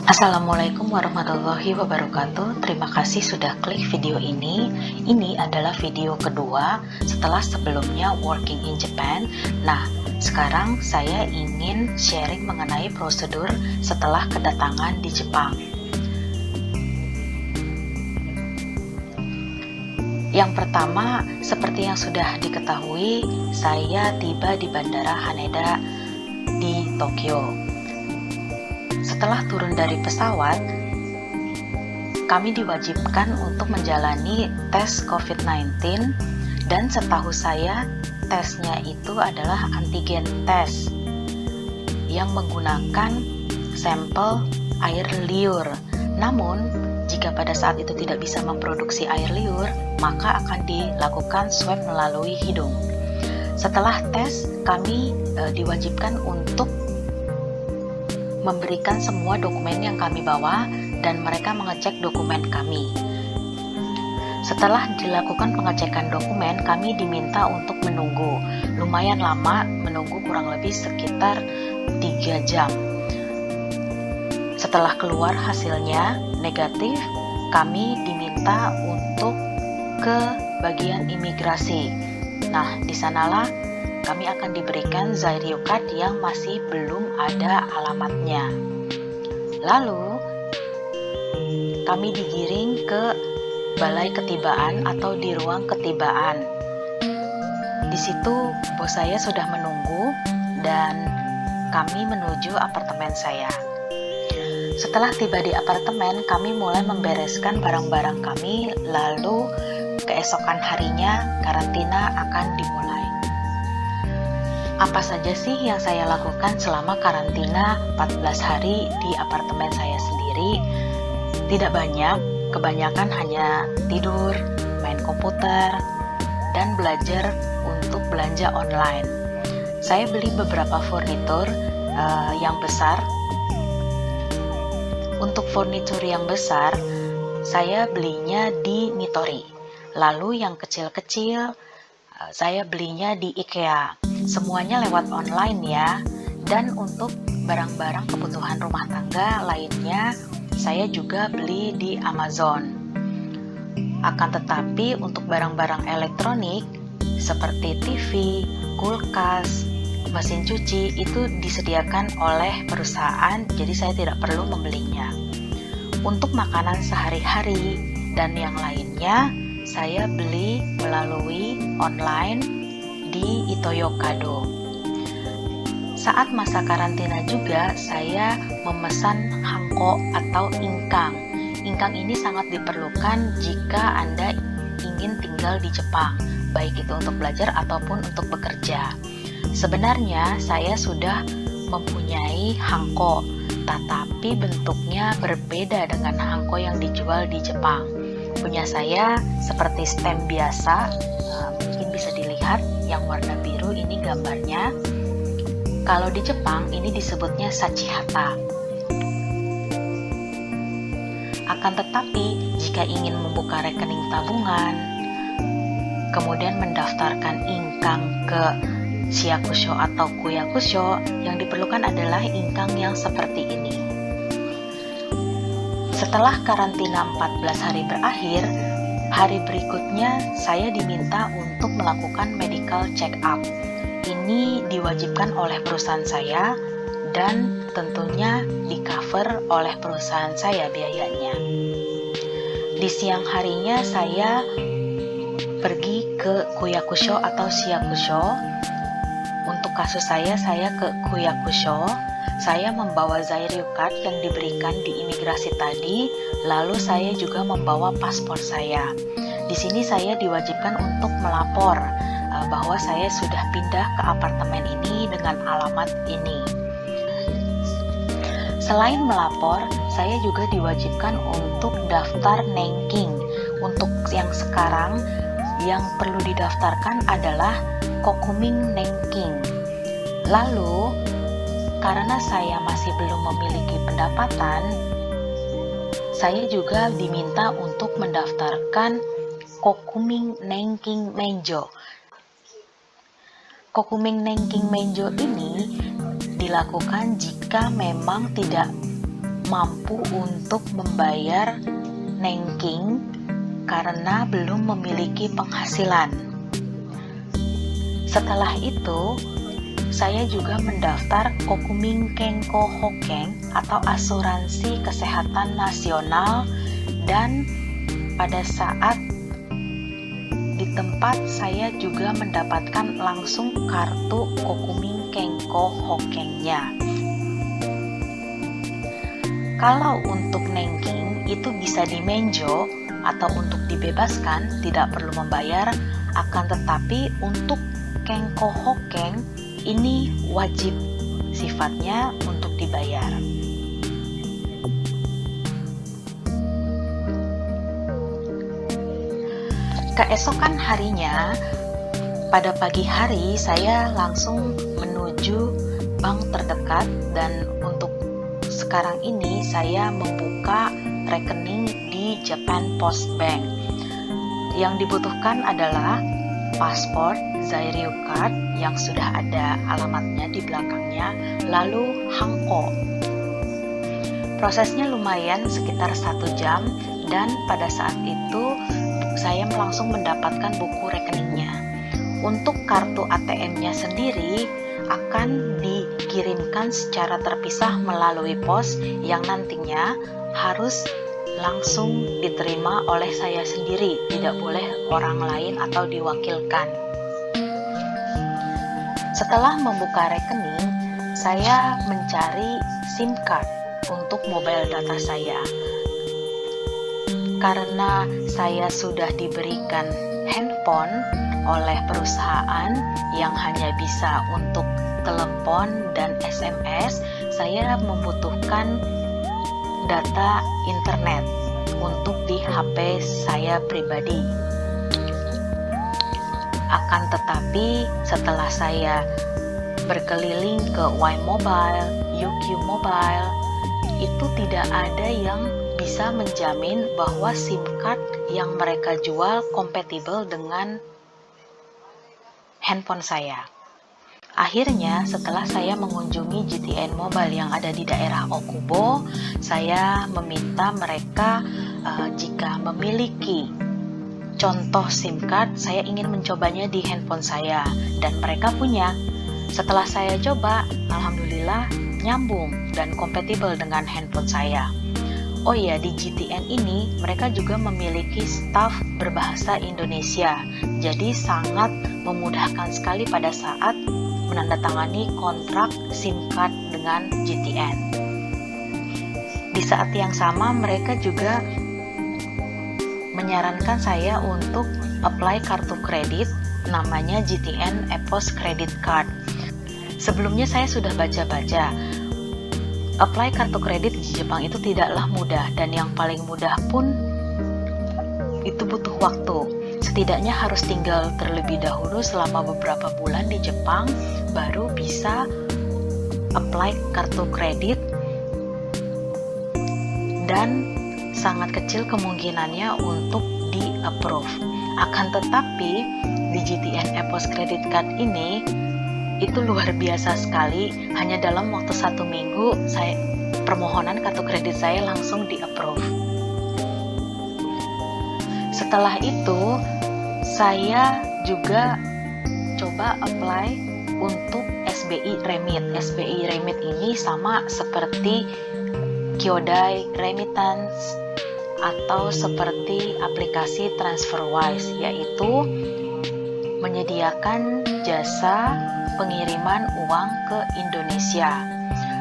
Assalamualaikum warahmatullahi wabarakatuh. Terima kasih sudah klik video ini. Ini adalah video kedua setelah sebelumnya Working in Japan. Nah, sekarang saya ingin sharing mengenai prosedur setelah kedatangan di Jepang. Yang pertama, seperti yang sudah diketahui, saya tiba di Bandara Haneda di Tokyo. Setelah turun dari pesawat, kami diwajibkan untuk menjalani tes COVID-19 dan setahu saya tesnya itu adalah antigen tes yang menggunakan sampel air liur. Namun, jika pada saat itu tidak bisa memproduksi air liur, maka akan dilakukan swab melalui hidung. Setelah tes, kami diwajibkan untuk memberikan semua dokumen yang kami bawa dan mereka mengecek dokumen kami. Setelah dilakukan pengecekan dokumen, kami diminta untuk menunggu. Lumayan lama, menunggu kurang lebih sekitar 3 jam. Setelah keluar hasilnya negatif, kami diminta untuk ke bagian imigrasi. Nah, di sanalah kami akan diberikan Zairyu Card yang masih belum ada alamatnya. Lalu, kami digiring ke balai ketibaan atau di ruang ketibaan. Di situ, bos saya sudah menunggu dan kami menuju apartemen saya. Setelah tiba di apartemen, kami mulai membereskan barang-barang kami, lalu keesokan harinya karantina akan dimulai. Apa saja sih yang saya lakukan selama karantina 14 hari di apartemen saya sendiri? Tidak banyak, kebanyakan hanya tidur, main komputer, dan belajar untuk belanja online. Saya beli beberapa furnitur yang besar. Untuk furnitur yang besar, saya belinya di Nitori. Lalu yang kecil-kecil, saya belinya di IKEA. Semuanya lewat online ya. Dan untuk barang-barang kebutuhan rumah tangga lainnya, saya juga beli di Amazon. Akan tetapi untuk barang-barang elektronik seperti TV, kulkas, mesin cuci itu disediakan oleh perusahaan, jadi saya tidak perlu membelinya. Untuk makanan sehari-hari dan yang lainnya, saya beli melalui online di Itoyokado. Saat masa karantina juga, saya memesan hangko atau ingkang. Ingkang ini sangat diperlukan jika Anda ingin tinggal di Jepang, baik itu untuk belajar ataupun untuk bekerja. Sebenarnya saya sudah mempunyai hangko, tetapi bentuknya berbeda dengan hangko yang dijual di Jepang. Punya saya seperti stem biasa, mungkin bisa dilihat yang warna biru ini gambarnya. Kalau di Jepang ini disebutnya sachihata. Akan tetapi jika ingin membuka rekening tabungan, kemudian mendaftarkan ingkang ke Shiakusho atau Kuyakusho, yang diperlukan adalah ingkang yang seperti ini. Setelah karantina 14 hari berakhir, hari berikutnya saya diminta untuk melakukan medical check up. Ini diwajibkan oleh perusahaan saya dan tentunya di-cover oleh perusahaan saya biayanya. Di siang harinya saya pergi ke Kuyakusho atau Shiakusho. Untuk kasus saya ke Kuyakusho. Saya membawa Zairyu Card yang diberikan di imigrasi tadi, lalu saya juga membawa paspor saya. Di sini saya diwajibkan untuk melapor bahwa saya sudah pindah ke apartemen ini dengan alamat ini. Selain melapor, saya juga diwajibkan untuk daftar Nenking. Untuk yang sekarang, yang perlu didaftarkan adalah Kokumin Nenking. Lalu, karena saya masih belum memiliki pendapatan, saya juga diminta untuk mendaftarkan Kokumin Nenking Menjo. Kokumin Nenking Menjo ini dilakukan jika memang tidak mampu untuk membayar nengking karena belum memiliki penghasilan. Setelah itu, saya juga mendaftar Kokuming Kengko Hokeng atau asuransi kesehatan nasional, dan pada saat di tempat saya juga mendapatkan langsung kartu Kokuming Kengko Hokengnya. Kalau untuk nengking itu bisa dimenjo atau untuk dibebaskan, tidak perlu membayar, akan tetapi untuk Kengko Hokeng ini wajib sifatnya untuk dibayar. Keesokan harinya, pada pagi hari saya langsung menuju bank terdekat, dan untuk sekarang ini saya membuka rekening di Japan Post Bank. Yang dibutuhkan adalah paspor, Zairyu Card yang sudah ada alamatnya di belakangnya, lalu hangko. Prosesnya lumayan sekitar 1 jam, dan pada saat itu saya langsung mendapatkan buku rekeningnya. Untuk kartu ATM-nya sendiri akan dikirimkan secara terpisah melalui pos yang nantinya harus langsung diterima oleh saya sendiri, tidak boleh orang lain atau diwakilkan. Setelah membuka rekening, saya mencari SIM card untuk mobile data saya. Karena saya sudah diberikan handphone oleh perusahaan yang hanya bisa untuk telepon dan SMS, saya membutuhkan data internet untuk di HP saya pribadi. Akan tetapi setelah saya berkeliling ke Y-Mobile, UQ Mobile, itu tidak ada yang bisa menjamin bahwa SIM card yang mereka jual kompatibel dengan handphone saya. Akhirnya, setelah saya mengunjungi GTN Mobile yang ada di daerah Okubo, saya meminta mereka jika memiliki contoh SIM card, saya ingin mencobanya di handphone saya, dan mereka punya. Setelah saya coba, alhamdulillah nyambung dan kompatibel dengan handphone saya. Oh iya, di GTN ini mereka juga memiliki staf berbahasa Indonesia, jadi sangat memudahkan sekali pada saat menandatangani kontrak SIM card dengan GTN. Di saat yang sama, mereka juga menyarankan saya untuk apply kartu kredit namanya GTN EPOS Credit Card. Sebelumnya saya sudah baca-baca, apply kartu kredit di Jepang itu tidaklah mudah, dan yang paling mudah pun itu butuh waktu. Setidaknya harus tinggal terlebih dahulu selama beberapa bulan di Jepang, baru bisa apply kartu kredit, dan sangat kecil kemungkinannya untuk di-approve. Akan tetapi di GTN EPOS Credit Card ini itu luar biasa sekali. Hanya dalam waktu 1 minggu permohonan kartu kredit saya langsung di-approve. Setelah itu saya juga coba apply untuk SBI Remit. SBI Remit ini sama seperti Kyodai Remittance atau seperti aplikasi TransferWise, yaitu menyediakan jasa pengiriman uang ke Indonesia.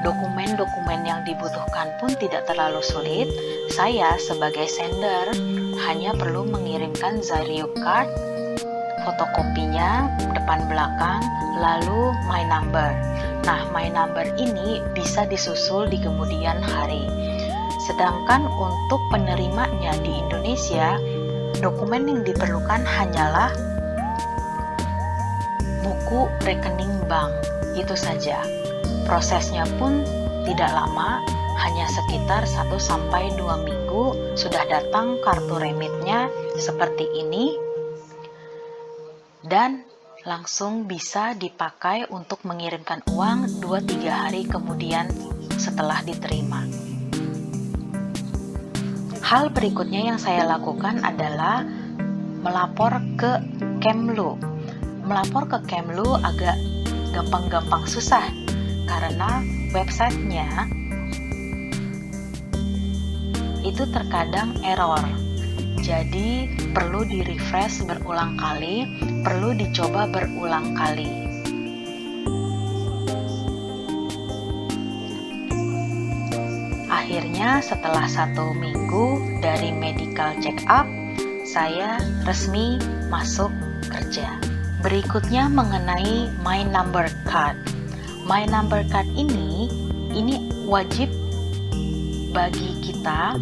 Dokumen-dokumen yang dibutuhkan pun tidak terlalu sulit. Saya sebagai sender hanya perlu mengirimkan Zairyu Card, fotokopinya depan belakang, lalu my number. Nah, my number ini bisa disusul di kemudian hari. Sedangkan untuk penerimanya di Indonesia, dokumen yang diperlukan hanyalah buku rekening bank, itu saja. Prosesnya pun tidak lama, hanya sekitar 1-2 minggu sudah datang kartu remitnya seperti ini, dan langsung bisa dipakai untuk mengirimkan uang 2-3 hari kemudian setelah diterima. Hal berikutnya yang saya lakukan adalah melapor ke Kemlu. Melapor ke Kemlu agak gampang-gampang susah karena websitenya itu terkadang error. Jadi perlu di-refresh berulang kali, perlu dicoba berulang kali. Akhirnya setelah 1 minggu dari medical check up, saya resmi masuk kerja. Berikutnya mengenai My Number Card. My Number Card ini wajib bagi kita,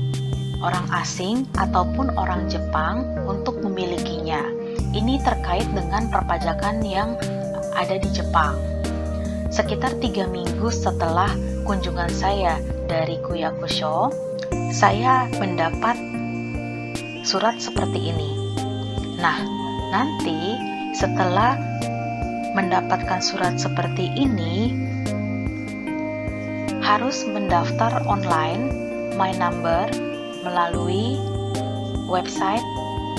orang asing ataupun orang Jepang, untuk memilikinya. Ini terkait dengan perpajakan yang ada di Jepang. Sekitar 3 minggu setelah kunjungan saya dari Kuyakusho, saya mendapat surat seperti ini. Nah, nanti setelah mendapatkan surat seperti ini, harus mendaftar online My Number melalui website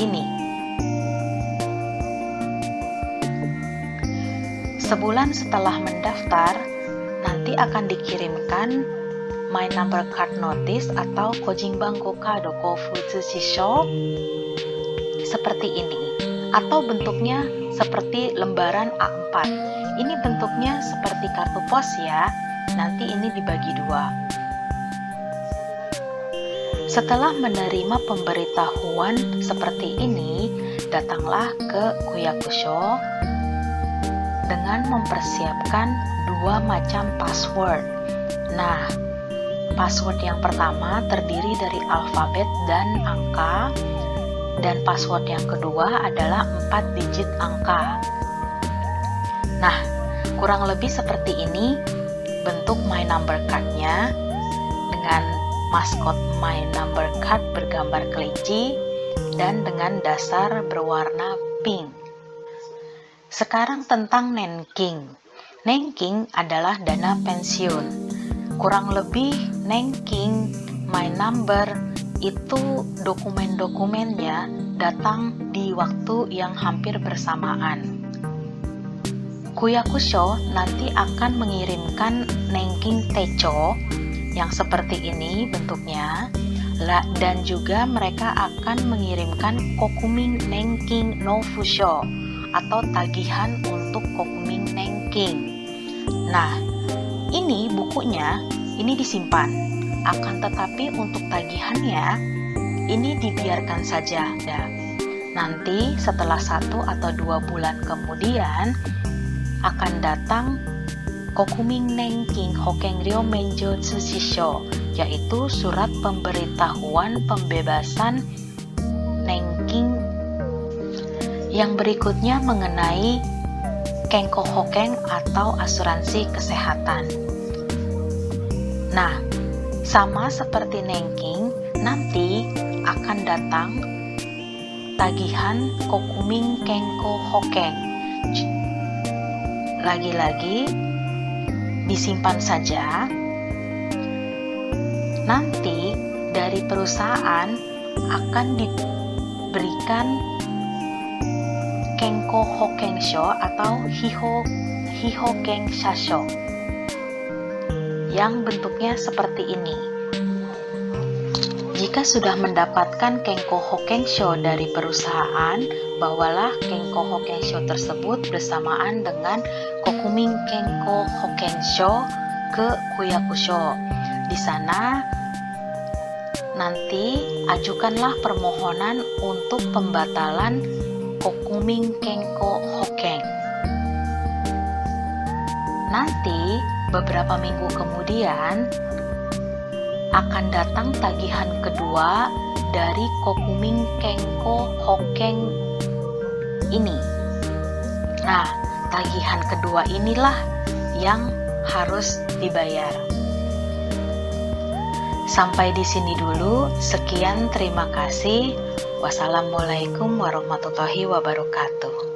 ini. Sebulan setelah mendaftar, nanti akan dikirimkan My Number Card Notice atau Kojinbango Kado Koufutsu Shisho seperti ini, atau bentuknya seperti lembaran A4. Ini bentuknya seperti kartu pos ya, nanti ini dibagi 2. Setelah menerima pemberitahuan seperti ini, datanglah ke Kuyakusho dengan mempersiapkan 2 macam password. Nah, password yang pertama terdiri dari alfabet dan angka, dan password yang kedua adalah 4 digit angka. Nah, kurang lebih seperti ini bentuk My Number Card-nya, dengan maskot My Number Card bergambar kelinci dan dengan dasar berwarna pink. Sekarang tentang Nenking. Nenking adalah dana pensiun. Kurang lebih Nenking My Number itu dokumen-dokumennya datang di waktu yang hampir bersamaan. Kuyakusho nanti akan mengirimkan Nenking Techo yang seperti ini bentuknya, dan juga mereka akan mengirimkan Kokumin Nenking no Fusho atau tagihan untuk Kokumin Nenking. Nah, ini bukunya ini disimpan, akan tetapi untuk tagihannya ini dibiarkan saja. Nanti setelah 1 atau 2 bulan kemudian akan datang Kokumin Nenking Hokenryo Menjotsu Shisho, yaitu surat pemberitahuan pembebasan Nenking. Yang berikutnya mengenai Kenko Hoken atau asuransi kesehatan. Nah, sama seperti Nenking, nanti akan datang tagihan Kokumin Kenko Hoken. Lagi-lagi disimpan saja. Nanti dari perusahaan akan diberikan Kenko Hokensho atau Hihoken Shasho yang bentuknya seperti ini. Jika sudah mendapatkan Kenko Hokensho dari perusahaan, bawalah Kenko Hokensho tersebut bersamaan dengan Kokumin Kenko Hokensho ke Kuyakusho. Di sana nanti ajukanlah permohonan untuk pembatalan Kokumin Kenko Hoken. Nanti beberapa minggu kemudian akan datang tagihan kedua dari Kokumin Kenko Hoken ini. Nah, tagihan kedua inilah yang harus dibayar. Sampai di sini dulu. Sekian, terima kasih. Wassalamualaikum warahmatullahi wabarakatuh.